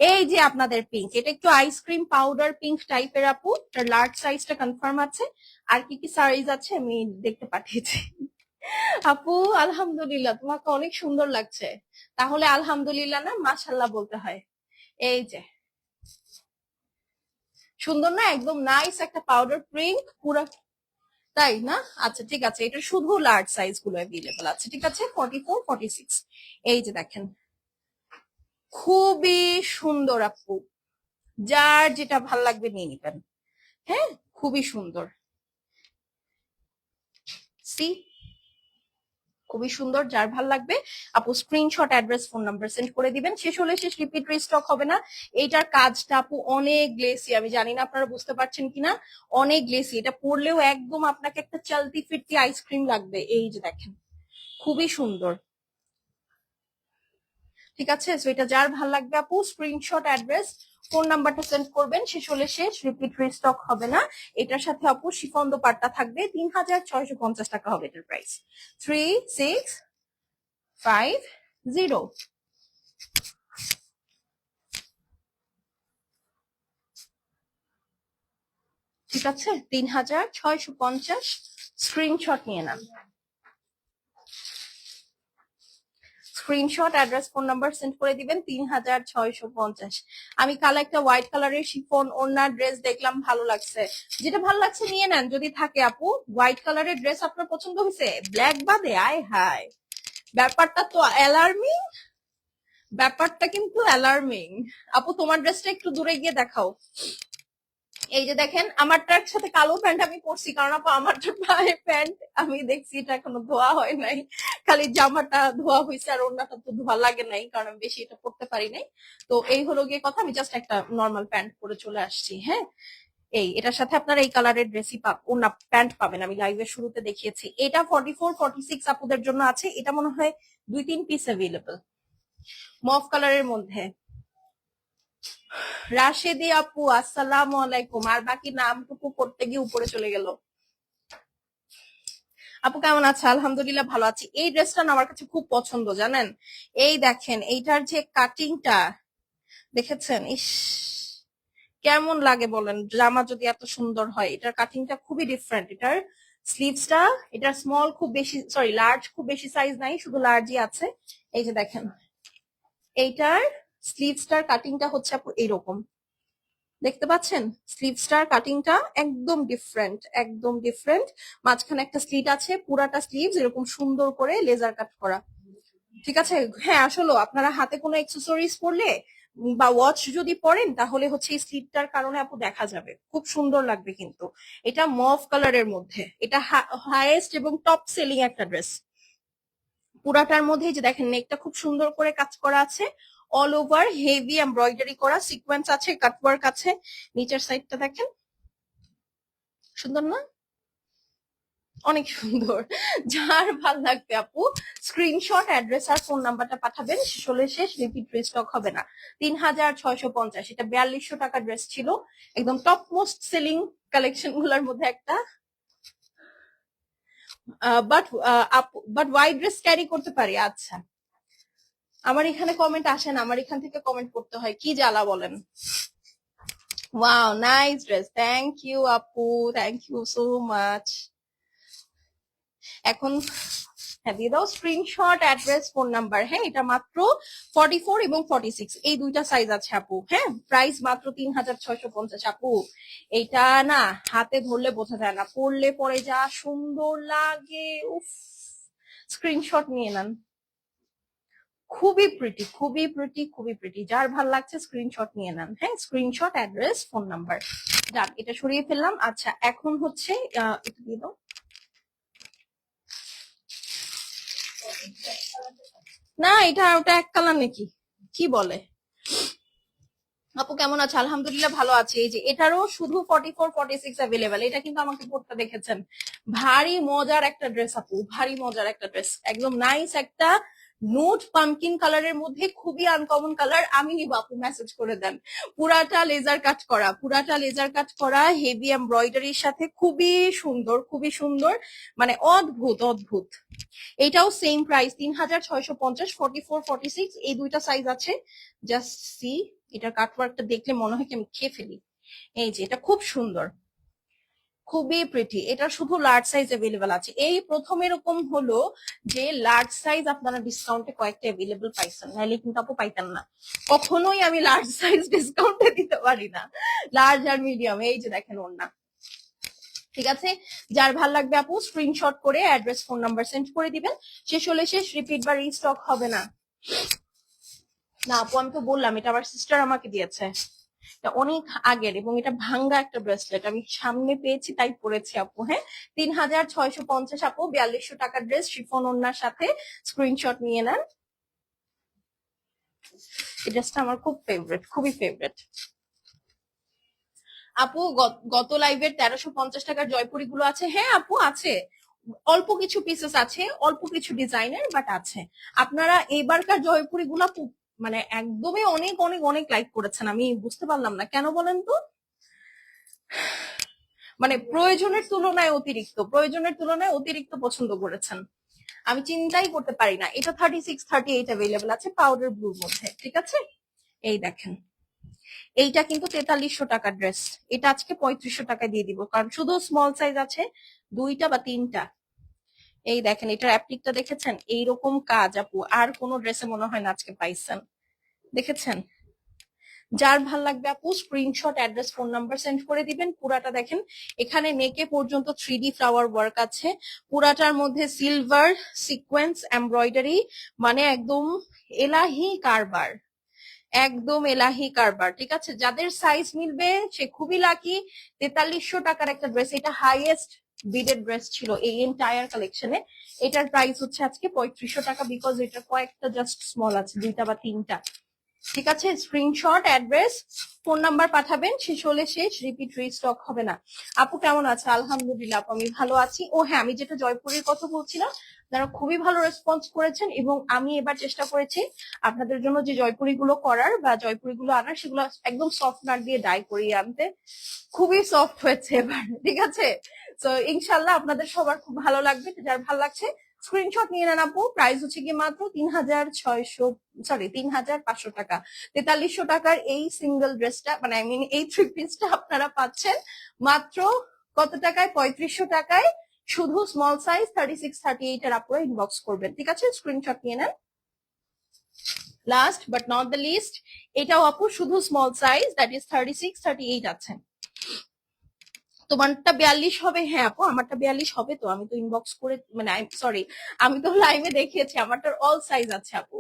এই যে আপনাদের পিঙ্ক, এটা একটু আইসক্রিম পাউডার পিঙ্ক টাইপের আপু। এটার লার্জ সাইজটা কনফার্ম আছে। আর কি কি সাইজ আছে আমি দেখতে পাঠিয়েছি। আপু আলহামদুলিল্লাহ, তোমাকে অনেক সুন্দর লাগছে। তাহলে আলহামদুলিল্লাহ না, মাশাল্লাহ বলতে হয়। এই যে সুন্দর না, একদম নাইস একটা পাউডার পিঙ্ক পুরো, তাই না? আচ্ছা ঠিক আছে, এটা শুধু লার্জ সাইজ গুলো অ্যাভেলেবল আছে, ঠিক আছে। 44, 46, এই যে দেখেন, খুবই সুন্দর আপু, যার যেটা ভাল লাগবে নিয়ে নিবেন। হ্যাঁ, খুবই সুন্দর, সি, খুবই সুন্দর, যার ভাল লাগবে আপু screenshot, address, phone number send করে দিবেন। শেষ হলে শেষ, রিপিট রিস্টক হবে না। এইটার কাজটা আপু অনেক গ্লেসি, আমি জানি না আপনারা বুঝতে পারছেন কিনা, অনেক গ্লেসি। এটা পরলেও একদম আপনাকে একটা চলতি ফিরতি আইসক্রিম লাগবে। এই যে দেখেন, খুবই সুন্দর, ঠিক আছে। সো এটা যার ভাল লাগবে আপু স্ক্রিনশট, অ্যাড্রেস, ফোন নাম্বারটা সেন্ড করবেন, শেষ হলে শেষ, রিপিট রিস্টক হবে না। এটার সাথে আপু শিফন দোপাট্টা থাকবে, 3650 টাকা হবে এটার প্রাইস। 3650। ঠিক আছে, 3650, স্ক্রিনশট নিয়ে নেন। Screenshot, address, phone number send করে দিবেন। 3650। আমি কালো একটা হোয়াইট কালারের শিফন ওড়নার ড্রেস দেখলাম, ভালো লাগছে, যেটা ভালো লাগছে নিয়ে নেন যদি থাকে আপু। হোয়াইট কালারের ড্রেস আপনার পছন্দ হয়েছে, ব্ল্যাক বাদে? আয় হায়, ব্যাপারটা তো অ্যালার্মিং, ব্যাপারটা কিন্তু অ্যালার্মিং। আপু তোমার ড্রেসটা একটু দূরে গিয়ে দেখাও। এই যে দেখেন, আমারটার সাথে কালো প্যান্ট আমি পরছি, কারণ আপু আমারটা প্যান্ট আমি দেখছি এটা এখনো ধোয়া হয় নাই, খালি জামাটা ধোয়া হয়েছে, আর ওড়নাটা তো ধোয়া লাগে নাই, কারণ আমি বেশি এটা পরতে পারি নাই। তো এই হলো গিয়ে কথা, আমি জাস্ট একটা নর্মাল প্যান্ট পরে চলে আসছি। হ্যাঁ, এটার সাথে আপনারা এই কালারের ড্রেসই ওড়না প্যান্ট পাবেন, আমি লাইভের শুরুতে দেখিয়েছি। এটা 44 46 আপুদের জন্য আছে, এটা মনে হয় 2-3 পিস অ্যাভেলেবল, মফ কালারের মধ্যে। রাশেদি আপু আসসালামু আলাইকুম, আর বাকি নামটুকু করতে গিয়ে উপরে চলে গেল। আপু কেমন আছে? আলহামদুলিল্লাহ ভালো আছি। এই ড্রেসটা না আমার কাছে খুব পছন্দ, জানেন? এই দেখেন, এইটার যে কাটিংটা দেখেছেন, ইস কেমন লাগে বলেন, জামা যদি এত সুন্দর হয়। এটার কাটিংটা খুবই ডিফারেন্ট। এটার স্লিভসটা, এটার স্মল খুব বেশি, সরি লার্জ খুব বেশি সাইজ নাই, শুধু লার্জই আছে। এই যে দেখেন, এইটার স্লিভসটার কাটিংটা হচ্ছে আপু এইরকম, দেখতে পাচ্ছেন? স্লিভসটার কাটিংটা একদম ডিফারেন্ট, একদম ডিফারেন্ট। মাঝখানে একটা স্লিট আছে, পুরাটা স্লিভস এরকম সুন্দর করে লেজার কাট করা। ঠিক আছে, হ্যাঁ আসলে আপনারা হাতে কোনো অ্যাক্সেসরিজ পরলে বা ওয়াচ যদি পরেন, তাহলে হচ্ছে এই স্লিটটার কারণে আপু দেখা যাবে, খুব সুন্দর লাগবে। কিন্তু এটা মভ কালারের মধ্যে, এটা হাইয়েস্ট এবং টপ সেলিং একটা ড্রেস। পুরাটার মধ্যে যে দেখেন, নেকটা খুব সুন্দর করে কাজ করা আছে, অল ওভার হেভি এমব্রয়ডারি করা, সিকোয়েন্স আছে, কাটওয়ার্ক আছে। নিচের সাইডটা দেখেন, সুন্দর না? অনেক সুন্দর। যার ভাল লাগবে আপু স্ক্রিনশট, অ্যাড্রেস আর ফোন নাম্বারটা পাঠাবেন, চলে শেষ, রিপিট রিস্টক হবে না। 3650, এটা 4200 টাকা ড্রেস ছিল, একদম টপ মোস্ট সেলিং কালেকশন গুলোর মধ্যে একটা। But but white dress carry করতে পারি। আচ্ছা, আমার এখানে কমেন্ট আসে না, আমার এখান থেকে কমেন্ট করতে হয়, কি জ্বালা বলেন। Wow, nice dress, thank you আপু, থ্যাংক ইউ সো মাচ। এখন হ্যাঁ দিয়ে দাও স্ক্রিনশট, অ্যাড্রেস, ফোন নাম্বার। হ্যাঁ, এটা মাত্র 44 এবং 46, এই দুইটা সাইজ আছে আপু। হ্যাঁ, প্রাইস মাত্র 3650 আপু। এটা না হাতে ধরলে বোঝা যায় না, পরলে পরে যা সুন্দর লাগে, উফ। স্ক্রিনশট নিয়ে নেন, খুবই প্রিটি, খুবই প্রিটি, খুবই প্রিটি। যার ভাল লাগছে স্ক্রিনশট নিয়ে নেন। হ্যাঁ, স্ক্রিনশট, অ্যাড্রেস, ফোন নাম্বার। যাক, এটা সরিয়ে ফেললাম। আচ্ছা, এখন হচ্ছে এটা দিয়ে দাও। না, এটা ওটা এক কালার নাকি, কি বলে? আপু কেমন আছে? আলহামদুলিল্লাহ ভালো আছে। এই যে এটারও শুধু 44 46 অ্যাভেলেবেল। এটা কিন্তু আমাকে পড়তে দেখেছেন, ভারী মজার একটা ড্রেস আপু, ভারী মজার একটা ড্রেস, একদম নাইস একটা নোট পামকিন কালারের মধ্যে, খুবই আনকমন কালার। আমি নিব আপু, মেসেজ করে দেন। পুরাটা লেজার কাট করা, পুরাটা লেজার কাট করা, হেভি এমব্রয়ডারির সাথে, খুবই সুন্দর, খুবই সুন্দর, মানে অদ্ভুত অদ্ভুত। এটাও সেম প্রাইস, 3650, 44 46, এই দুইটা সাইজ আছে। জাস্ট সি, এটার কাটওয়ার্কটা দেখলে মনে হয় কি আমি খেয়ে ফেলি। এই যে এটা খুব সুন্দর, খুবই প্রিটি। এটা শুধু লার্জ সাইজ অ্যাভেলেবল আছে, এই প্রথম এরকম হলো যে লার্জ সাইজ আপনারা ডিসকাউন্টে কয়েকটা অ্যাভেলেবল পাইছেন, নাহলে কিন্তু আপু পাইতেন না। কখনোই আমি লার্জ সাইজ ডিসকাউন্টে দিতে পারি না, লার্জ আর মিডিয়াম। এই যে দেখেন ওর না, ঠিক আছে? যার ভাল লাগবে আপু স্ক্রিনশট করে অ্যাড্রেস, ফোন নাম্বার সেন্ড করে দিবেন, শেষ হলে শেষ, রিপিট বা রিস্টক হবে না। না আপু, আমি তো বললাম এটা আমার সিস্টার আমাকে দিয়েছে, এটা অনেক আগের, এবং এটা ভাঙ্গা একটা ব্রেসলেট, আমি সামনে পেয়েছি তাই পরেছি আপু। হ্যাঁ, 3650 আপু, 4200 টাকার ড্রেস, শিফন ওড়নার সাথে। স্ক্রিনশট নিয়ে নেন। এই ড্রেসটা আমার খুব ফেভারিট, খুবই ফেভারিট আপু। গত লাইভের 1350 টাকার জয়পুরি গুলো আছে? হ্যাঁ আপু আছে, অল্প কিছু পিসেস আছে, অল্প কিছু ডিজাইনের, বাট আছে। আপনারা এবারকার জয়পুরি গুলা মানে একদমই অনেক অনেক অনেক লাইক করেছেন, আমি বুঝতে পারলাম না কেন বলেন তো। মানে প্রয়োজনের তুলনায় অতিরিক্ত পছন্দ করেছেন, আমি চিন্তাই করতে পারি না। এটা 36-38 অ্যাভেলেবল আছে পাউডার ব্লুর মধ্যে, ঠিক আছে। এই দেখেন, এইটা কিন্তু 4300 টাকার ড্রেস, এটা আজকে 3500 টাকা দিয়ে দিব, কারণ শুধু স্মল সাইজ আছে দুইটা বা তিনটা। এই দেখেন, এটার অ্যাপ্লিকটা দেখেছেন, এইরকম কাজ আপু আর কোন ড্রেসে মনে হয় না আজকে পাইছেন, দেখেছেন। যার ভাল লাগবে আপু screenshot, address, phone number send করে দিবেন। পুরাটা দেখেন, এখানে নেকে পর্যন্ত 3D ফ্লাওয়ার ওয়ার্ক আছে, পুরাটার মধ্যে সিলভার সিকোয়েন্স এমব্রয়ডারি, মানে একদম এলাহি কারবার, একদম এলাহি কারবার, ঠিক আছে। যাদের সাইজ মিলবে সে খুবই লাকি। 4300 টাকার একটা ড্রেস, এটা হাইয়েস্ট বিডেড ড্রেস ছিল এই এন্টায়ার কালেকশনে। এটার প্রাইস হচ্ছে আজকে 3500 টাকা, বিকজ এটা কয়েকটা জাস্ট স্মল আছে, দুইটা বা তিনটা, ঠিক আছে। স্ক্রিনশট, অ্যাড্রেস, ফোন নাম্বার পাঠাবেন, শেষ হলে শেষ, রিপিট রিস্টক হবে না। আপু কেমন আছে? আলহামদুলিল্লাহ আপু, আমি ভালো আছি। ও হ্যাঁ, আমি যেটা জয়পুরের কথা বলছিলাম, তারা খুবই ভালো রেসপন্স করেছেন, এবং আমি এবার চেষ্টা করেছি আপনাদের জন্য যে জয়পুরি গুলো করার বা জয়পুরি গুলো আনার, সেগুলো একদম সফট নাট দিয়ে ডাই করিয়ে আনতে। খুবই সফট হয়েছে এবার, ঠিক আছে। তো ইনশাল্লাহ আপনাদের সবার খুব ভালো লাগবে, যার ভালো লাগছে স্ক্রিনশট নিয়ে নেন আপু। প্রাইস হচ্ছে কি মাত্র 3500 টাকা। 4300 টাকার এই সিঙ্গেল ড্রেসটা, মানে আই মিন এই থ্রি পিসটা আপনারা পাচ্ছেন মাত্র কত টাকায়? 3500 টাকায়। শুধু স্মল সাইজ 36-38 এর আপুরা ইনবক্স করবেন, ঠিক আছে। স্ক্রিনশট নিয়ে নেন। Last but not the least, এটাও আপু শুধু স্মল সাইজ, দ্যাট ইজ 36-38 আছে। তোমারটা 42 হবে? হ্যাঁ আপু, আমারটা 42 হবে তো, আমি তো ইনবক্স করে, মানে সরি, আমি তো লাইভে দেখিয়েছি, আমারটার অল সাইজ আছে আপু।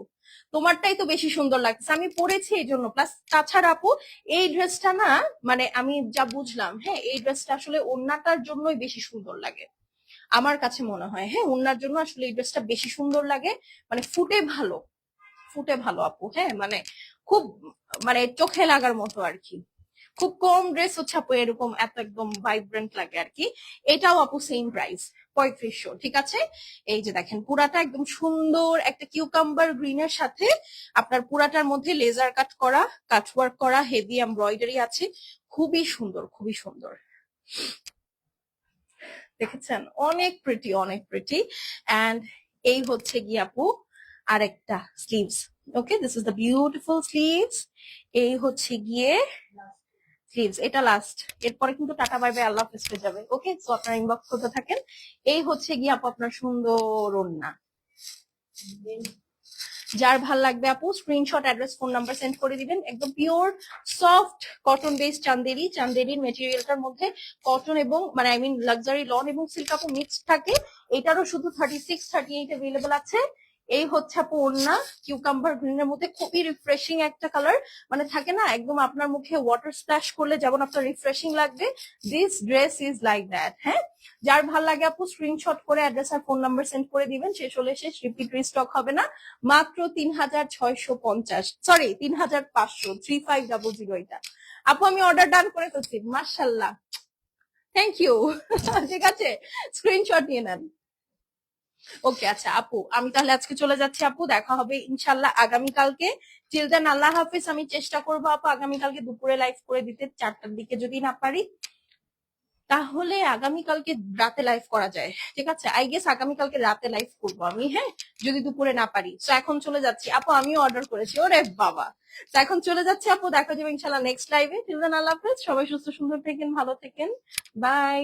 তোমারটাই তো বেশি সুন্দর লাগছে, আমি পরেছি এই জন্য। প্লাস তাছাড়া আপু, এই ড্রেসটা না, মানে আমি যা বুঝলাম, হ্যাঁ, এই ড্রেসটা আসলে ওড়নাটার জন্যই বেশি সুন্দর লাগে আমার কাছে মনে হয়। হ্যাঁ, ওড়নার জন্য আসলে এই ড্রেসটা বেশি সুন্দর লাগে, মানে ফুটে ভালো, ফুটে ভালো আপু। হ্যাঁ, মানে খুব, মানে চোখে লাগার মতো আর কি। খুব কম ড্রেস হচ্ছে আপু এরকম এত একদম ভাইব্রেন্ট লাগে আর কি। এটাও আপু সেম প্রাইস, 3500, ঠিক আছে। এই যে দেখেন, পুরাটা একদম সুন্দর একটা কিউকাম্বার গ্রিনের সাথে আপনার পুরাটার মধ্যে লেজার কাট করা, কাটওয়ার্ক করা, হেভি এমব্রয়ডারি আছে, খুবই সুন্দর, খুবই সুন্দর। দেখেছেন, অনেক প্রিটি, অনেক প্রিটি। এন্ড এই হচ্ছে গিয়ে আপু আরেকটা sleeves. Okay, this is the beautiful sleeves. এই হচ্ছে গিয়ে স্লিভস, এটা লাস্ট, এরপরে কিন্তু টাটা বাই বাই আল্লাহ হাফেজ হয়ে যাবে। ওকে, সো আপনারা ইনবক্স করতে থাকেন। এই হচ্ছে গিয়ে আপু আপনার সুন্দর ওড়না। যার ভাল লাগবে আপু screenshot, address, phone number send করে দিবেন। একদম pure soft cotton based Chanderi, চান্দেরির মেটেরিয়ালটার মধ্যে কটন এবং, মানে আই মিন লাক্সারি লন এবং সিল্ক আপু মিক্সড থাকে। এটারও শুধু 36-38 অ্যাভেলেবল আছে। এই হচ্ছে আপু ওড়না, কিউকাম্বার গ্রিনের মধ্যে, খুবই রিফ্রেশিং একটা কালার, মানে থাকে না একদম আপনার মুখে ওয়াটার স্প্ল্যাশ করলে যেমন আপনার রিফ্রেশিং লাগবে, this dress is like that. হ্যাঁ, যার ভাল লাগে আপু স্ক্রিনশট করে অ্যাড্রেস আর ফোন নাম্বার সেন্ড করে দিবেন, শেষ হলে শেষ, রিপিট রিস্টক হবে না। মাত্র 3650, সরি 3500, 3500 এটা। আপু আমি অর্ডার ডান করে ফেলছি, মার্শাল্লাহ, থ্যাংক ইউ। ঠিক আছে, স্ক্রিনশট নিয়ে নেন। ওকে, আচ্ছা আপু, আমি তাহলে আজকে চলে যাচ্ছি আপু, দেখা হবে ইনশাল্লাহ আগামীকালকে। টিল দেন আল্লাহ হাফিজ। আমি চেষ্টা করবো আপু আগামীকালকে দুপুরে লাইভ করে দিতে, 4টার দিকে, যদি না পারি তাহলে আগামীকালকে রাতে লাইভ করা যায়, ঠিক আছে। আই গেস আগামীকালকে রাতে লাইভ করবো আমি, হ্যাঁ, যদি দুপুরে না পারি। তো এখন চলে যাচ্ছি আপু, আমিও অর্ডার করেছি, ওরে বাবা। তো এখন চলে যাচ্ছি আপু, দেখা যাবে ইনশাল্লাহ নেক্সট লাইভে। টিল দেন আল্লাহ হাফেজ, সবাই সুস্থ সুন্দর থাকেন, ভালো থাকেন, বাই।